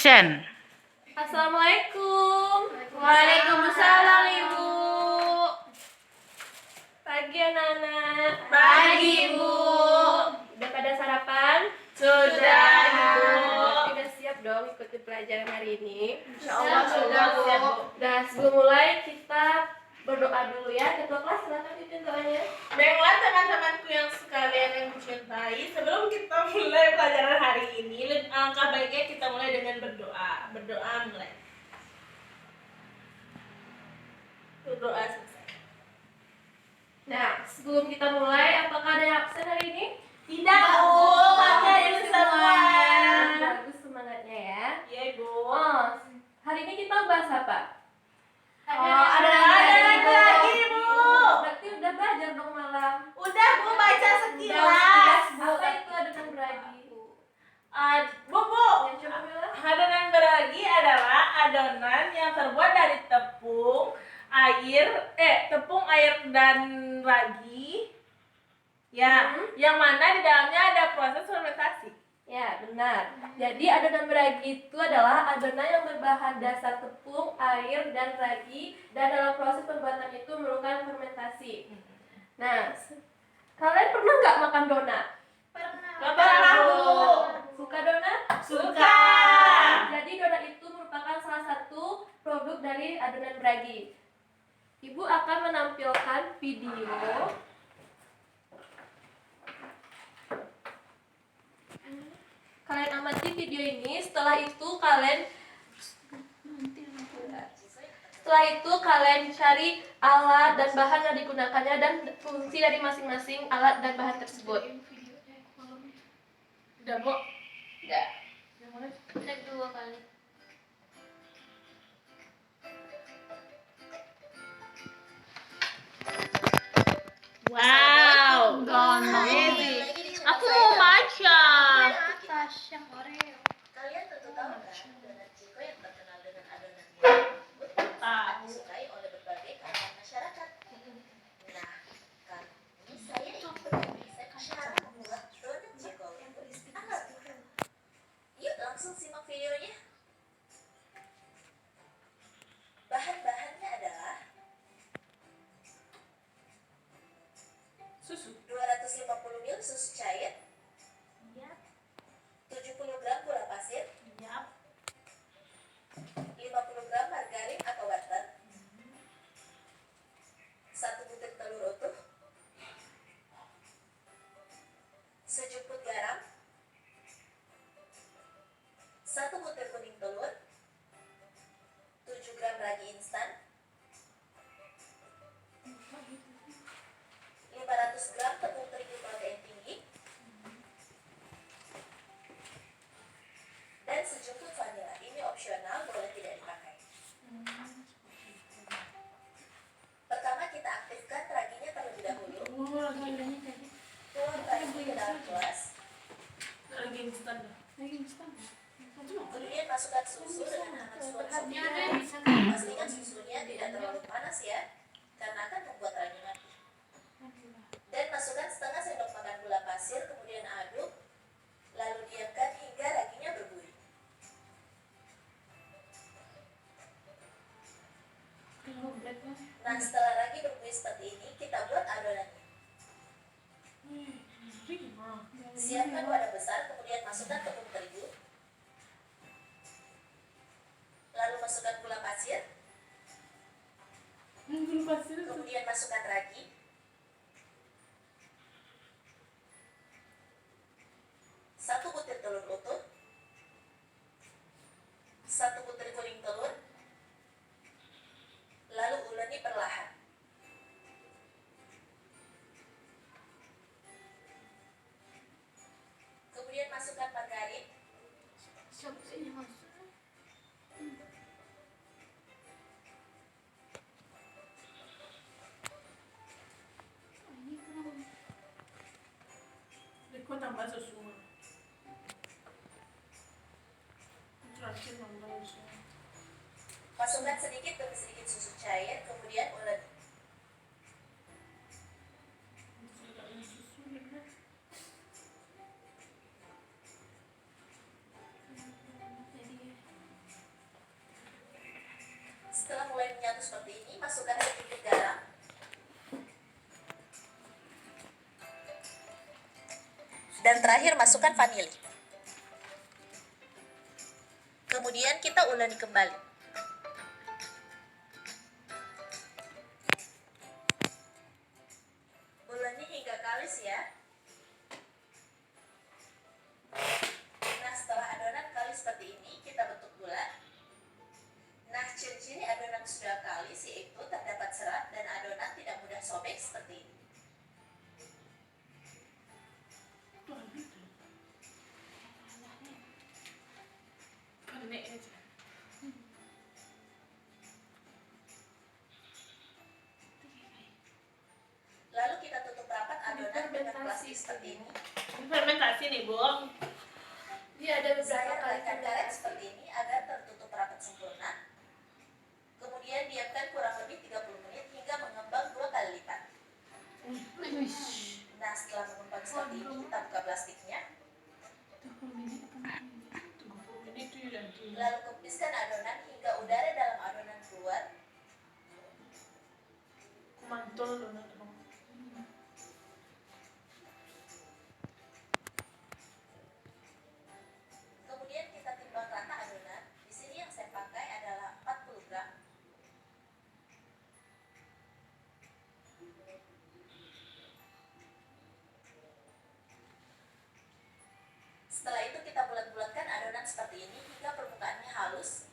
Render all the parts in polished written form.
Action. Assalamualaikum. Waalaikumsalam Ibu. Pagi anak-anak. Pagi Ibu. Udah pada sarapan? Sudah Ibu. Udah siap dong ikuti pelajaran hari ini? Insyaallah sudah Bu. Nah, sebelum mulai kita berdoa dulu ya. Ketua kelas silakan pimpin doanya. Baiklah teman-temanku yang sekalian yang kucintai, sebelum kita mulai pelajaran hari ini, alangkah baiknya kita mulai dengan berdoa. Berdoa mulai. Berdoa selesai. Nah, sebelum kita mulai, apakah ada yang absen hari ini? Tidak Bu, hadir semua. Bagus semangatnya ya. Iya Ibu. Oh, hari ini kita bahas apa? Ada lagi Bu. Berarti udah belajar dong malam. Udah Bu, baca sekilas. Apa itu adonan beragi? Bu, Yang coba bilang? adonan beragi adalah adonan yang terbuat dari tepung, air dan ragi. Ya, yang mana di dalamnya ada proses fermentasi. Ya, benar. Jadi adonan beragi itu adalah adonan yang berbahan dasar tepung, air, dan ragi, dan dalam proses pembuatan itu memerlukan fermentasi. Nah, kalian pernah nggak makan donat? Pernah Bu. Suka donat? Suka. Jadi donat itu merupakan salah satu produk dari adonan beragi. Ibu akan menampilkan video. Kalian amati video ini. Setelah itu kalian cari alat dan bahan yang digunakannya dan fungsi dari masing-masing alat dan bahan tersebut. Udah Bu. Ya. Cek 2 kali. Wow. Aku mau baca. Atas yang Oreo. Kalian tentu tahu kan, donat Ciko yang terkenal dengan adonannya tersebut sangat disukai oleh berbagai kalangan masyarakat. Nah, kali ini saya ingin berbagi resep cara membuat donat Ciko yang beristimewa. Yuk langsung simak videonya. Bahan-bahannya adalah Susu. 250 ml susu cair, 70 gram gula pasir, 50 gram margarin atau butter, 1 butir telur utuh, sejumput garam, 1 butir kuning telur, 7 gram ragi instan, 500 gram tepung terigu protein tinggi, dan sejumput vanila. Ini opsional, boleh tidak dipakai. Pertama kita aktifkan raginya terlebih dahulu. Tuang ragi ke dalam gelas. Lagi instan. Kemudian masukkan susu dengan hangat suam-suam. Pastikan susunya tidak terlalu panas ya, karena akan membuat ragi mati. Dan masukkan setengah sendok makan gula pasir, kemudian aduk, lalu diamkan hingga raginya berbuih. Nah, setelah ragi berbuih seperti ini, kita buat adonannya. Siapkan wadah besar, kemudian masukkan tepung terigu, lalu masukkan gula pasir, kemudian masukkan ragi, satu butir telur utuh, 1 butir kuning telur, lalu uleni perlahan. Kemudian masukkan margarin, Aku tambah susu. Terakhir nambah susu. masukkan sedikit demi sedikit susu cair, kemudian uleni. terakhir masukkan vanili. Kemudian kita uleni kembali. Uleni hingga kalis ya. Nah, setelah adonan kalis seperti ini, kita bentuk bulat. Nah, ciri-ciri adonan sudah kalis yaitu terdapat serat dan adonan tidak mudah sobek seperti ini. Kenek aja. Lalu kita tutup rapat adonan dengan plastik seperti ini. Fermentasi nih, Bu. Dia ada beberapa Saya kali letakkan karet seperti ini agar tertutup rapat sempurna. Kemudian diamkan kurang lebih 30 menit hingga mengembang 2 kali lipat. Nah, setelah mengembang seperti ini, kita buka plastiknya. Lalu kepiskan adonan hingga udara dalam adonan keluar. Mantul donat dong. Kemudian kita timbang rata adonan. Di sini yang saya pakai adalah 40 gram. Setelah itu kita bulat-bulatkan adonan seperti ini hingga permukaannya halus.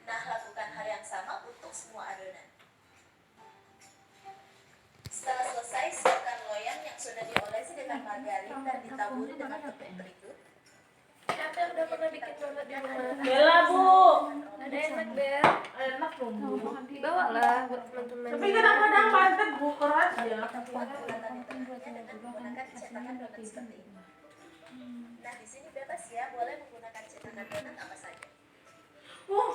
Nah, lakukan hal yang sama untuk semua adonan. Setelah selesai, siapkan loyang yang sudah diolesi dengan margarin dan ditaburi dengan tepung terigu. Siapa yang udah pernah bikin donat di rumah? Bella, Bu. Ada enak Bel. Enak dong, Bu. Bawa lah buat teman-teman. Tapi kadang-kadang padat, Bu, keras ya. Buat bulatan di tengahnya dengan menggunakan cetakan donat seperti ini. Nah, di sini bebas ya, boleh menggunakan cetakan donat apa saja.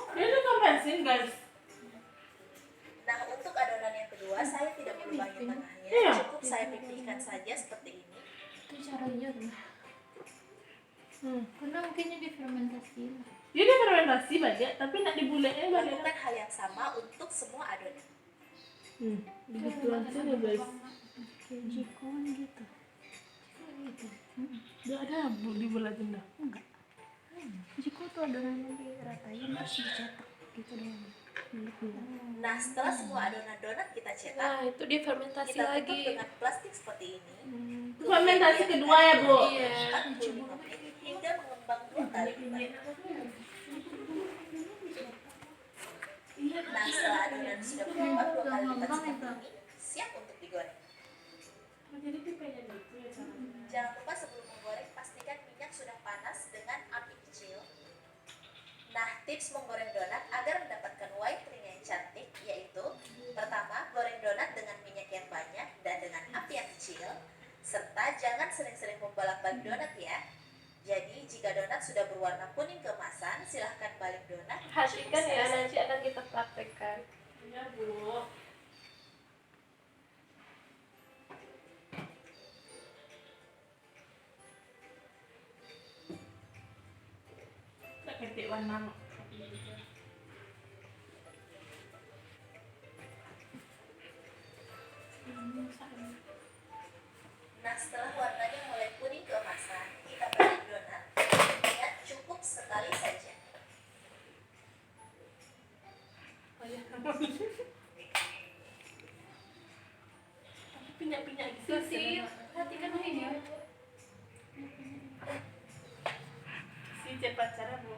Ini kan bensin, guys. Nah, untuk adonan yang kedua, saya tidak melubangi tengahnya, Iya. cukup saya pipihkan saja seperti ini. Itu caranya tuh. Karena mungkinnya difermentasi. Jadi fermentasi banyak, tapi nak dibuleknya banyak. Lakukan hal yang sama untuk semua adonan. Begitu aja ya, guys. Kayak jikon gitu. Gitu. Udah ada Bu dibulatin dah. Enggak. Jiko tuh adonannya diratain terus dicetak gitu doang. Nah, setelah semua adonan donat kita cetak, Nah, itu dia fermentasi kita tutup lagi. dengan plastik seperti ini. Itu fermentasi kedua ya, Bu. Iya. 45 menit hingga mengembang 2 kali lipat. Nah, setelah adonan sudah mengembang 2 kali lipat seperti ini, siap untuk digoreng. Jadi tipenya gitu ya caranya. Jangan lupa sebelum menggoreng, pastikan minyak sudah panas dengan api kecil. Nah, tips menggoreng donat agar mendapatkan white ring yang cantik yaitu: pertama, goreng donat dengan minyak yang banyak dan dengan api yang kecil, serta jangan sering-sering membolak-balik donat ya. Jadi, jika donat sudah berwarna kuning keemasan, silahkan balik donat. Perhatikan ya, nanti akan kita praktekkan. Iya, Bu. Tak ketik warna. Nah, setelah warnanya mulai kuning keemasan, kita balik donat. Ingat, cukup sekali saja. Tapi pinyak-pinyak gitu Susi, perhatikan ini. Si cepat cara, Bu.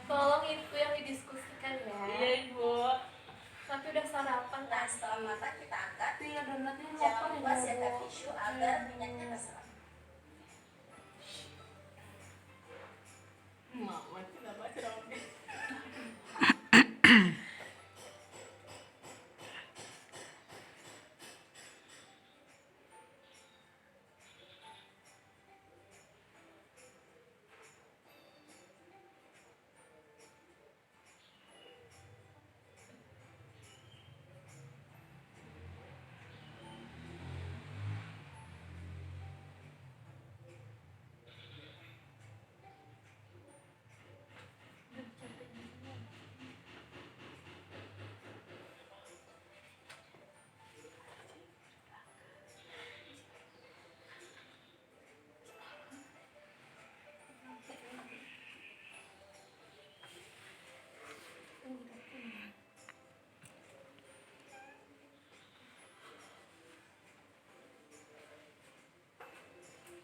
Tolong itu yang didiskusikan ya. Iya, Ibu. Tapi udah sarapan Nah, tadi. setelah matang kita angkat. Jangan lupa siapkan tisu agar minyaknya terserap. Mama tidak baca dong.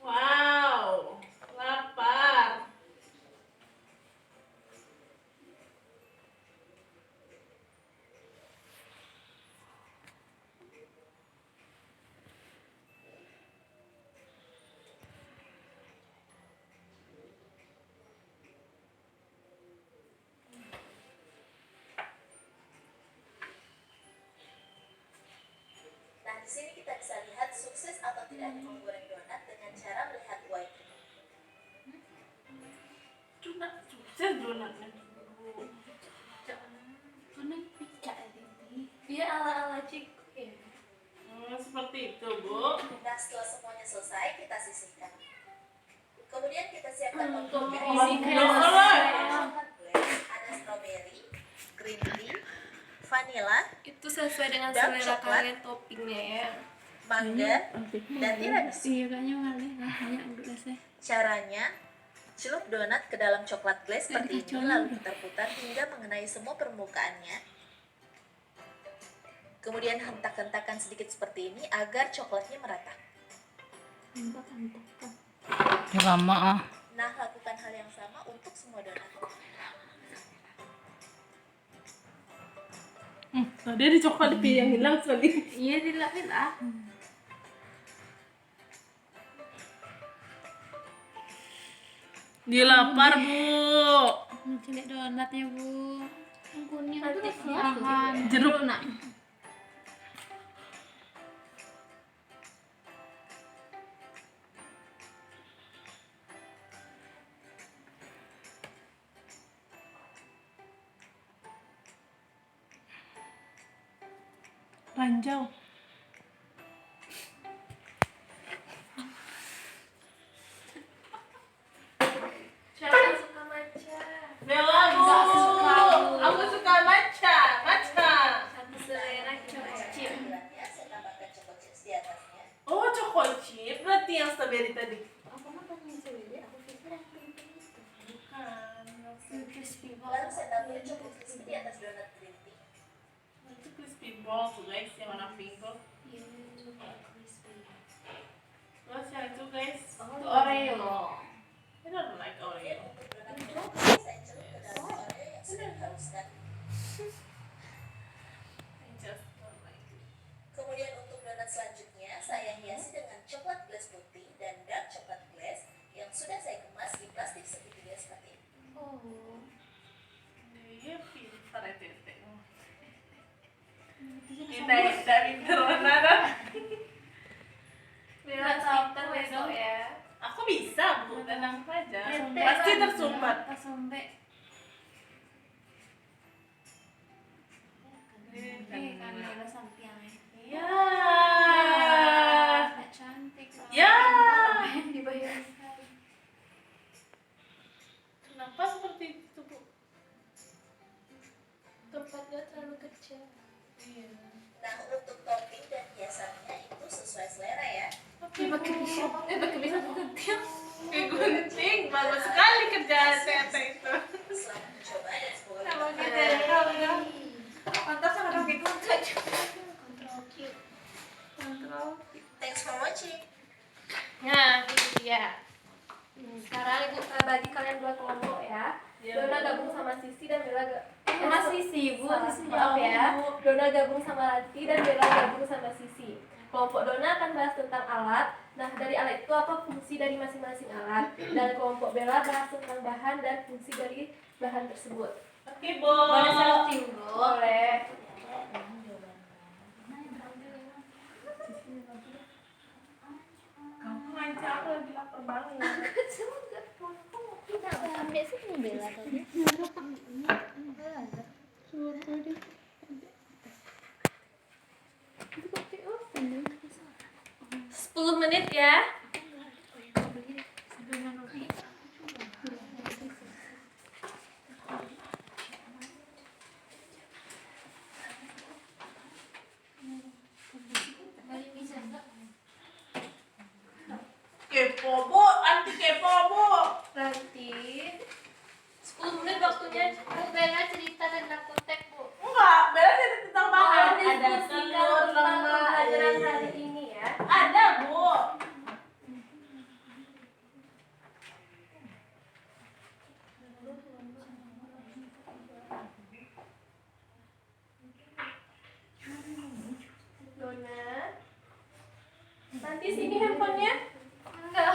Wow, lapar. Nah, di sini kita bisa lihat sukses atau tidaknya menggoreng donat dengan cara melihat white. Donat sukses donatnya. Dia ala-ala Ciku ya. Seperti itu, Bu. Nah, setelah semuanya selesai, kita sisihkan. Kemudian kita siapkan Untuk topping. mengisi Coklat glaze, ada strawberry, green tea, vanilla, itu sesuai dengan Dark selera coklat. kalian toppingnya ya. mangga, dan tiramisu. Iya kayaknya malih lah banyak gelasnya. Caranya, celup donat ke dalam coklat glaze seperti ini, dikacauin. lalu putar-putar hingga mengenai semua permukaannya. Kemudian hentak-hentakan sedikit seperti ini agar coklatnya merata. Ya lama ah. Nah, lakukan hal yang sama untuk semua donat. Tadi ada coklat di yang hilang sekali. Iya dilapin ah. Dia lapar, Bu. Cilik donatnya bu. Kuning Nanti tuh tahan. Jeruk. Ranjau. Siapa yang suka matcha? Bella, Bu. Nggak suka, Bu. Aku suka matcha. Matcha. Satu selera cocok. Tampilannya, saya tambahkan choco chips di atasnya. Oh, choco chip. Berarti yang strawberry tadi. Aku mah pengen sendiri. Aku pikir yang penting itu. Bukan. Crispy Lalu saya taruh choco crispy di atas donat green tea. Itu crispy ball tuh, guys. Yang warna pink tuh. Terus yang itu, guys. Itu Oreo. I don't like Oreo. Untuk donat green saya celup ke dalam Oreo yang sudah dihaluskan. I just don't like it. Kemudian untuk donat selanjutnya, saya hiasi dengan coklat glaze putih dan dark coklat glaze yang sudah saya kemas di plastik segitiga seperti ini. Iya, pintar ya, Tete. Tidak pintar nada. Bella pintar besok ya. Aku bisa, Bu. Tenang saja. Pasti tersumbat. Tersumbat. Ini kan Bella sampingnya. Ya. Nggak cantik. Ya. Yang dibayar sekali. Kenapa seperti itu, Bu? Tempatnya terlalu kecil. Iya. Nah, untuk topping dan hiasannya itu sesuai selera ya. Pakai bisa ketil. Gunting, bagus sekali kerjaan Tete itu. Selamat mencoba dan semoga Kalau bermanfaat. gitu, kalau pantas sama pakai kontrak. Kontrol cute. Sekarang Ibu bagi kalian dua kelompok ya. Dona gabung sama Sisi dan Bella Sama Sisi, Bu. Sisi maaf jauh, ya. Bu. Dona gabung sama Ranti dan Bella gabung sama Sisi. Kelompok Dona akan bahas tentang alat. Nah, dari alat itu apa fungsi dari masing-masing alat. Dan kelompok Bella bahas tentang bahan dan fungsi dari bahan tersebut. Oke, Bu. Boleh searching, Bu. Boleh. Kamu ngancam aku lagi lapar banget. Ambil sini Bella tadi. 10 menit ya. Kepo, Bu. Anti kepo, Bu. Nanti 10 menit waktunya. Bella cerita tentang kontek, Bu. Enggak, Bella cerita tentang bahan. Ada Diskusikan telur, tentang lemak. pelajaran hari ini ya. Ada, Bu. Dona. Nanti sini handphonenya. Enggak.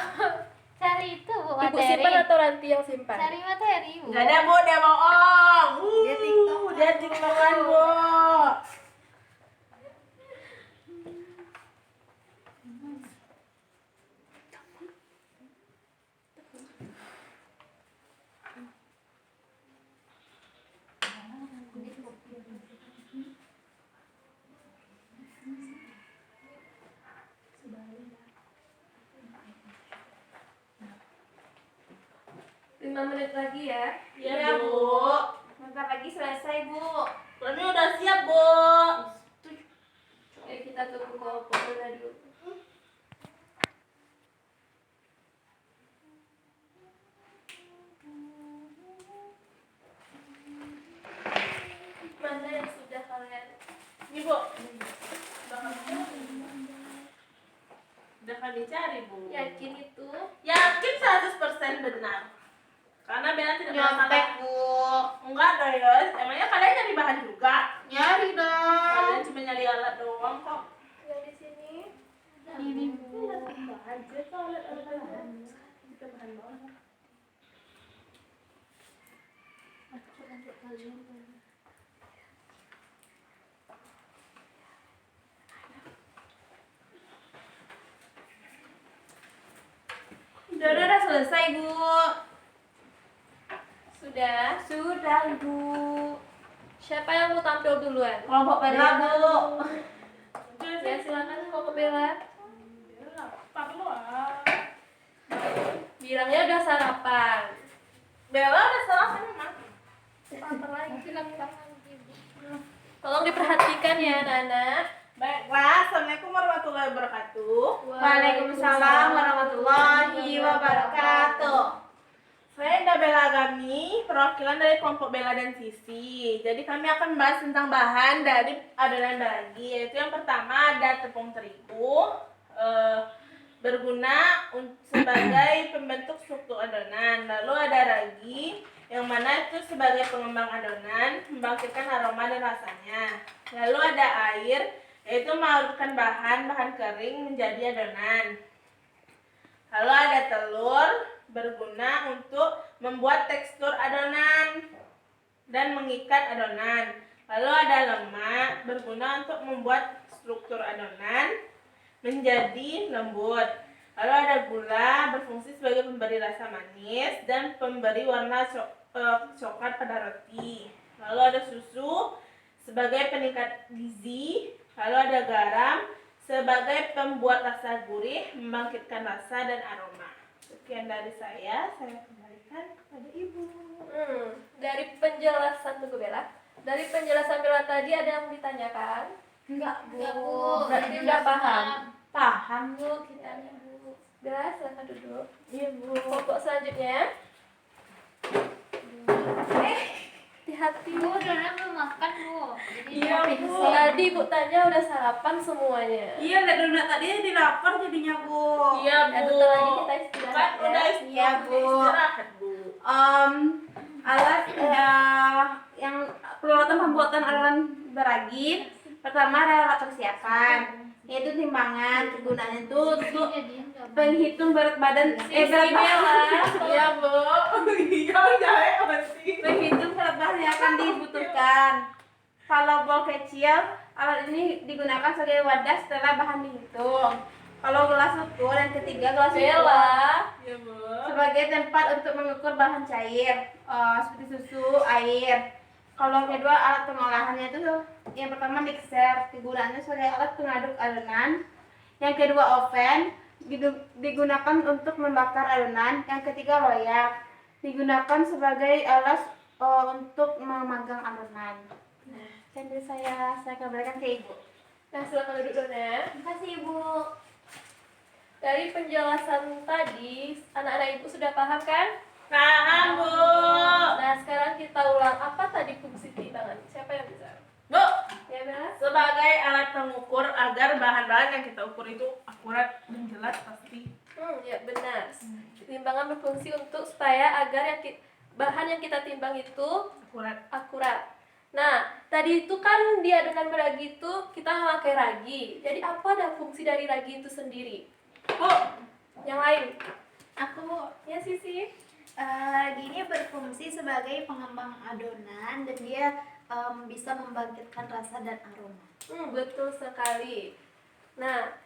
Cari itu, Bu, Ibu materi. simpan atau Ranti yang simpan? Cari materi, Bu. Enggak ada, Bu. Dia bohong. Dia TikTok. Dia TikTokan, Bu. Lima menit lagi ya. Iya, Bu. Bentar lagi selesai, Bu. Kami udah siap, Bu. Oke, kita tunggu kelompok Dona dulu. Mana yang sudah kalian? Ini, Bu. Udah kami cari, Bu. Yakin itu? Yakin 100% benar. Karena Bella tidak Nyontek, masalah. Bu. Enggak, Doyos. Emangnya kalian nyari bahan juga? Nyari dong. Kalian cuma nyari alat doang kok. Yang di sini? Ini, Bu. Aja kok alat-alat bahan. Kita bahan doang. Dona udah selesai, Bu. Sudah? Sudah, Ibu. Siapa yang mau tampil duluan? Kelompok Bella, Bu. Ya, silakan kelompok Bella. Lapar lu ah. Bilangnya udah sarapan. Bella udah sarapan emang. Lapar lagi. Tolong diperhatikan ya, anak-anak. Baiklah, Assalamualaikum warahmatullahi wabarakatuh. Waalaikumsalam warahmatullahi wabarakatuh. Saya Indah Bella Agami, perwakilan dari kelompok Bella dan Sisi. Jadi kami akan membahas tentang bahan dari adonan beragi, yaitu yang pertama ada tepung terigu, berguna sebagai pembentuk struktur adonan. Lalu ada ragi, yang mana itu sebagai pengembang adonan, membangkitkan aroma dan rasanya. Lalu ada air, yaitu melarutkan bahan kering menjadi adonan. Lalu ada telur, berguna untuk membuat tekstur adonan dan mengikat adonan. Lalu ada lemak, berguna untuk membuat struktur adonan menjadi lembut. Lalu ada gula, berfungsi sebagai pemberi rasa manis dan pemberi warna coklat pada roti. Lalu ada susu sebagai peningkat gizi. Lalu ada garam sebagai pembuat rasa gurih, membangkitkan rasa dan aroma. Sekian dari saya kembalikan kepada Ibu. Dari penjelasan tunggu Bella. Dari penjelasan Bella tadi ada yang ditanyakan? Enggak, Bu. Enggak, Bu. Berarti udah paham. Paham, Bu, kitanya, Bu. Bella, silakan duduk. Iya, Bu. Kelompok selanjutnya. Hati-hati. Bu, Dona belum makan, Bu. Jadi Iya, mau Bu. pingsan. Tadi Bu tanya udah sarapan semuanya. Iya, lihat donat tadi jadi lapar jadinya, Bu. Iya, Ya, Bu. bentar lagi kita istirahat Kan ya. udah Iya, Ya, Bu. Istirahat, Bu. Alat yang peralatan pembuatan adonan beragi. Pertama ada alat persiapan, yaitu timbangan. Kegunaannya itu untuk penghitung berat badan berat badan. Iya, Bu. Iya, jahe apa sih? Penghitung berat badan yang akan dibutuhkan. Kalau bol kecil, alat ini digunakan sebagai wadah setelah bahan dihitung. Kalau gelas ukur, yang ketiga gelas ukur Iya, Bu. sebagai tempat untuk mengukur bahan cair seperti susu, air. Kalau kedua alat pengolahannya itu yang pertama mixer, kegunaannya sebagai alat pengaduk adonan. Yang kedua oven, digunakan untuk membakar adonan. Yang ketiga loyak, digunakan sebagai alat untuk memanggang adonan. Nah, sambil saya kembalikan ke Ibu. Nah, silakan duduk Dona. Terima kasih Ibu. Dari penjelasan tadi, anak-anak ibu sudah paham kan? Paham, Bu. Nah, sekarang kita ulang apa tadi fungsi timbangan. Siapa yang bisa? Bu, Ya, Bella? sebagai alat pengukur agar bahan-bahan yang kita ukur itu akurat dan jelas pasti. Ya benar. Timbangan berfungsi untuk supaya agar bahan yang kita timbang itu akurat. Nah, tadi itu kan di adonan beragi itu kita memakai ragi. Jadi apa ada fungsi dari ragi itu sendiri? Bu, Yang lain? Aku Ya, Sisi. lagi ini berfungsi sebagai pengembang adonan dan dia bisa membangkitkan rasa dan aroma. Betul sekali. Nah,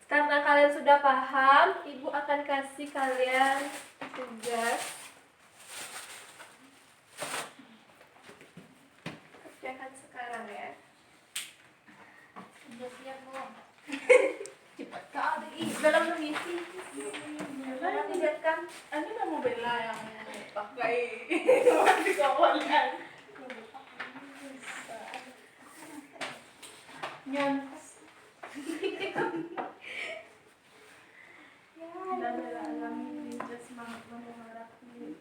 karena kalian sudah paham, Ibu akan kasih kalian tugas. Kerjakan sekarang ya. Sudah siap, Bu. Cepat kali. Dalam mengisi. Dalam dibiarkan. ini udah mau Bella yang pakai di kawalan. Nyontos. Dan Bella alami semangat mengharap ini.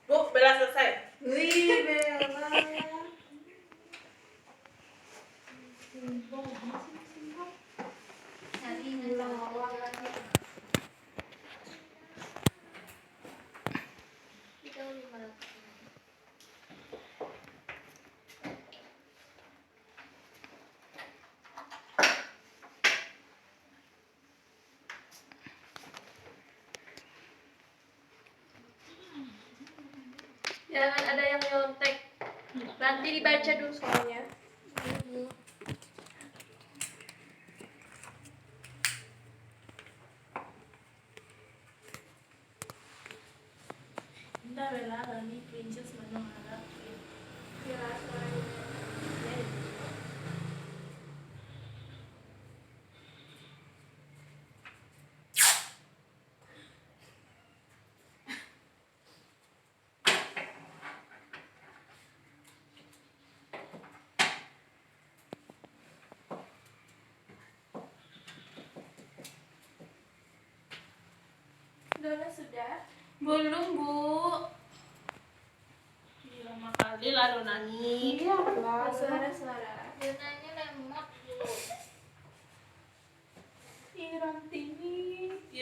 Bu, Bella selesai. Wih, Bella. Jangan ada yang nyontek. Nanti dibaca dulu soalnya. Indah Bella alami princess mengharap. Jelas suaranya. Dona sudah? Belum, Bu. Lama kali lah Donani. Iya, lah. Suara-suara. Donanya lemot, Bu.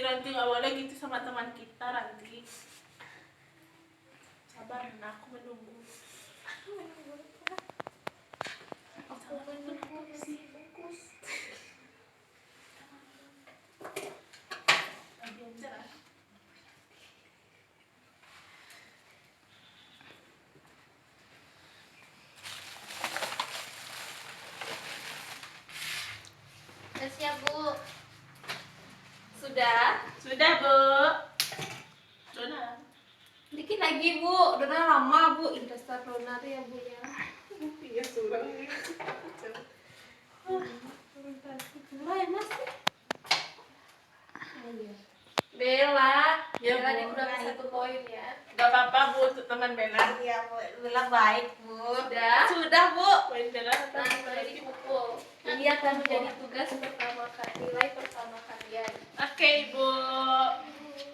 Ranti nggak boleh gitu sama teman kita, Ranti. Sabar, aku menunggu. Aku menunggu si bungkus. Lagi aja lah. Udah siap, Bu. Sudah? Sudah, Bu. Dona. Dikit lagi, Bu. Dona lama, Bu. Investor Dona tuh ya, Bu ya. Iya, surang. Mulai, Mas. Ayo. Bella, Ya, Bella Bu. dikurangi 1 poin ya. Gak apa-apa Bu, untuk teman Bella. Iya, Bu. Bella baik, Bu. Sudah. Sudah Bu, poin Bella Nah, tetap baru dipukul. Ini akan menjadi tugas pertama nilai pertama kalian. Oke Ibu.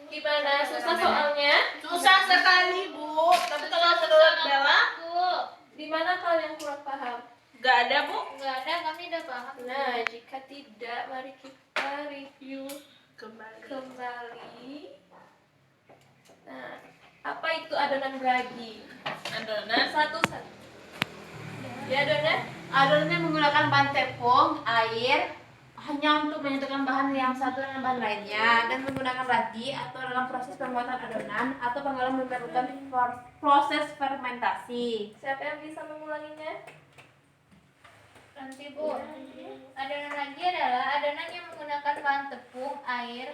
Gimana? Susah soalnya? Susah sekali Bu, tapi kalau menurut Bella Di mana kalian kurang paham? gak ada Bu. Nggak ada, kami udah paham. Nah, jika tidak, mari kita review Kembali. kembali. Nah, apa itu adonan beragi? Adonan. Satu-satu. Ya, adonan? Adonannya menggunakan bahan tepung, air, hanya untuk menyatukan bahan yang satu dengan bahan lainnya, dan menggunakan ragi atau dalam proses pembuatan adonan atau pengolahan memerlukan proses fermentasi. Siapa yang bisa mengulanginya? Nanti Bu, adonan ragi adalah adonan yang menggunakan bahan tepung, air.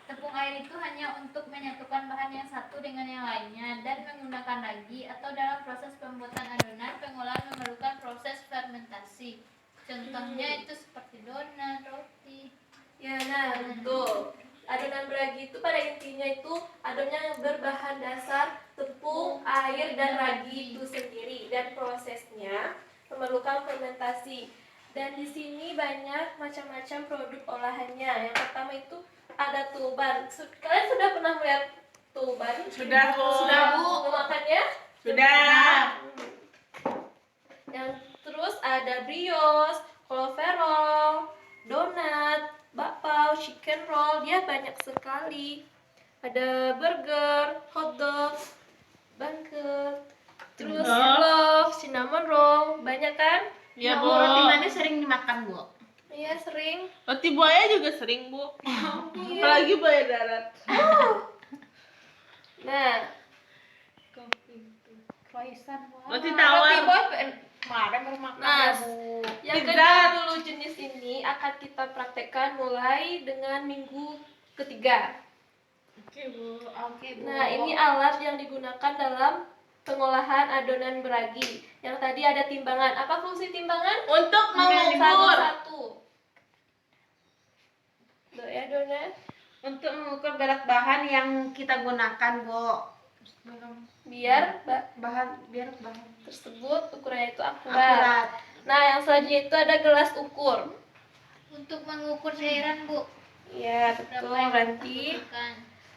Tepung air itu hanya untuk menyatukan bahan yang satu dengan yang lainnya dan menggunakan ragi atau dalam proses pembuatan adonan pengolahan memerlukan proses fermentasi. Contohnya itu seperti donat, roti. Ya, nah, betul. Adonan beragi itu pada intinya itu adonan yang berbahan dasar tepung, air, dan ragi itu sendiri, dan prosesnya memerlukan fermentasi. Dan di sini banyak macam-macam produk olahannya. Yang pertama itu ada tuban. Kalian sudah pernah melihat tuban? Sudah Bu. Sudah, Bu. Memakannya? Sudah. Yang terus ada brioche, cloverol, donat, bakpao, chicken roll, dia banyak sekali. Ada burger, hotdog, bangket, terus loaf, cinnamon roll, banyak kan? Ya Bu. Roti manis sering dimakan, Bu. Iya, sering. Roti buaya juga sering Bu. Apalagi buaya darat. Nah, Roti tawar. Kemarin baru makan, Nah, ya, Bu. yang Pizza. ke-20 jenis ini akan kita praktekkan mulai dengan minggu ketiga. Oke Bu. Oke, Bu. Nah, ini alat yang digunakan dalam pengolahan adonan beragi. Yang tadi ada timbangan. Apa fungsi timbangan? Untuk mengukur. Satu-satu. Tuh ya, donat. Untuk mengukur berat bahan yang kita gunakan, Bu. Biar Biar bahan tersebut ukurannya itu akurat. akurat. Nah, yang selanjutnya itu ada gelas ukur. Untuk mengukur cairan Bu, Iya, berapa betul. yang Nanti dibutuhkan.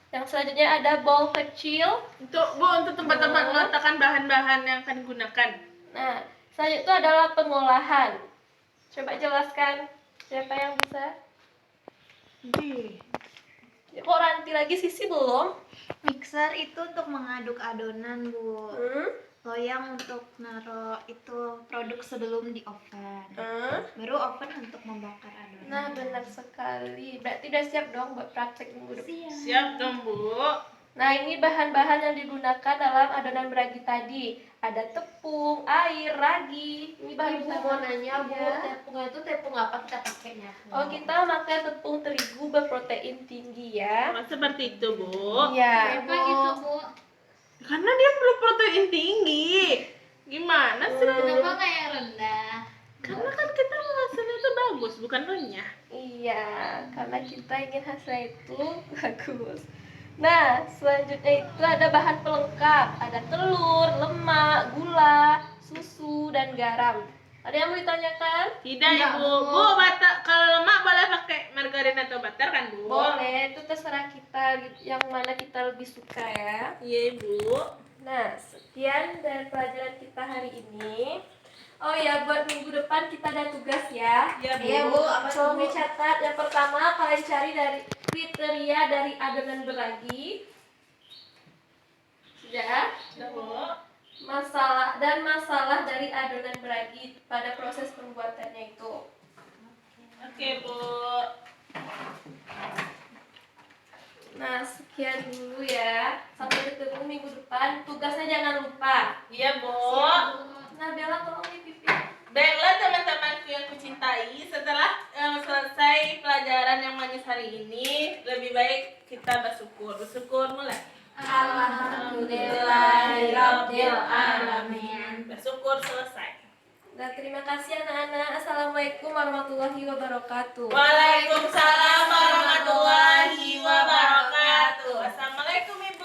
yang selanjutnya ada bowl kecil. Untuk tempat-tempat meletakkan bahan-bahan yang akan digunakan. Nah, selanjutnya itu adalah pengolahan. Coba jelaskan. Siapa yang bisa? Kok Ranti lagi, Sisi belum? Mixer itu untuk mengaduk adonan Bu. Hmm? Loyang untuk naruh itu produk sebelum di oven. Hmm? Baru oven untuk membakar adonan. Nah, benar sekali. Berarti udah siap dong buat praktek minggu depan. Siap dong Bu. Nah, ini bahan-bahan yang digunakan dalam adonan beragi tadi. Ada tepung, air, ragi. Ini bahan Ibu utama. mau nanya, Bu, Ya. tepungnya itu tepung apa kita pakainya? Oh, kita pakai tepung terigu berprotein tinggi ya. Oh, seperti itu Bu. Iya. Kenapa gitu Bu? Karena dia perlu protein tinggi. Gimana sih? Kenapa nggak yang rendah? Karena kan kita mau hasilnya itu bagus, bukan renyah. Iya, karena kita ingin hasilnya itu bagus. Nah, selanjutnya itu ada bahan pelengkap. Ada telur, lemak, gula, susu, dan garam. Ada yang mau ditanyakan? Tidak Ibu. Bu, kalau lemak boleh pakai margarin atau butter kan Bu? Boleh, itu terserah kita yang mana kita lebih suka ya. Iya Ibu. Nah, sekian dari pelajaran kita hari ini. Oh ya, buat minggu depan kita ada tugas ya. Iya Bu. Iya, Bu. Apa tuh, Tolong Bu? dicatat. Yang pertama kalian cari dari kriteria dari adonan beragi. Sudah? Sudah Bu. Masalah dari adonan beragi pada proses pembuatannya itu. Oke Bu. Nah, sekian dulu ya. Sampai ketemu minggu depan. Tugasnya jangan lupa. Iya Bu. Nah, Bella tolong dipimpin. Baiklah teman-temanku yang kucintai, setelah selesai pelajaran yang manis hari ini, lebih baik kita bersyukur. Bersyukur mulai. Alhamdulillahirabbil alamin. Bersyukur selesai. Dan Terima kasih anak-anak. Assalamualaikum warahmatullahi wabarakatuh. Waalaikumsalam warahmatullahi wabarakatuh. Assalamualaikum Ibu.